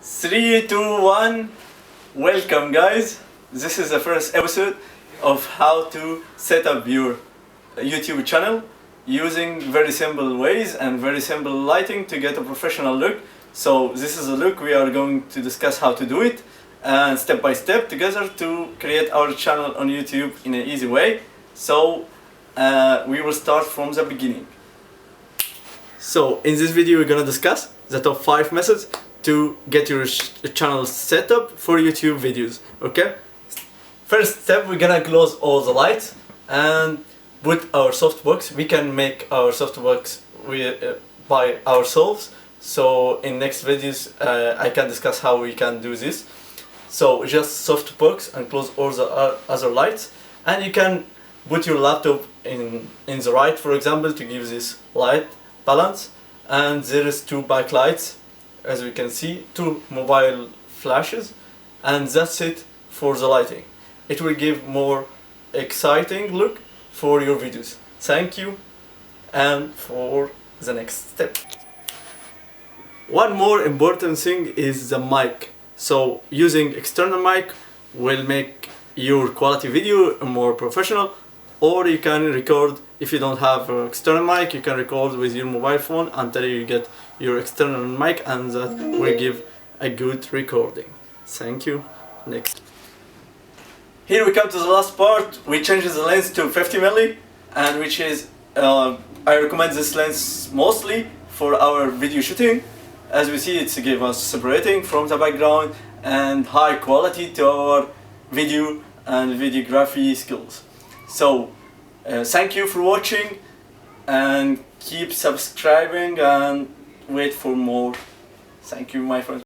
3, 2, 1. Welcome guys. This is the first episode of how to set up your YouTube channel using very simple ways and very simple lighting to get a professional look. So this is a look we are going to discuss how to do it and step by step together to create our channel on YouTube in an easy way. So we will start from the beginning. So in this video we're gonna discuss the top 5 methods to get your channel set up for YouTube videos. Okay? First step, we're gonna close all the lights and put our softbox. We can make our softbox by ourselves. So in next videos I can discuss how we can do this. So just softbox and close all the other lights, and you can put your laptop in the right, for example, to give this light balance. And there is 2 backlights, as we can see, 2 mobile flashes, and that's it for the lighting. It will give more exciting look for your videos. Thank you, and for the next step. One more important thing is the mic. So using external mic will make your quality video more professional, or you can record. If you don't have an external mic, you can record with your mobile phone until you get your external mic, and that will give a good recording. Thank you. Next. Here we come to the last part. We change the lens to 50mm, and which is I recommend this lens mostly for our video shooting. As we see, it gives us separating from the background and high quality to our video and videography skills. So thank you for watching, and keep subscribing and wait for more. Thank you, my friends.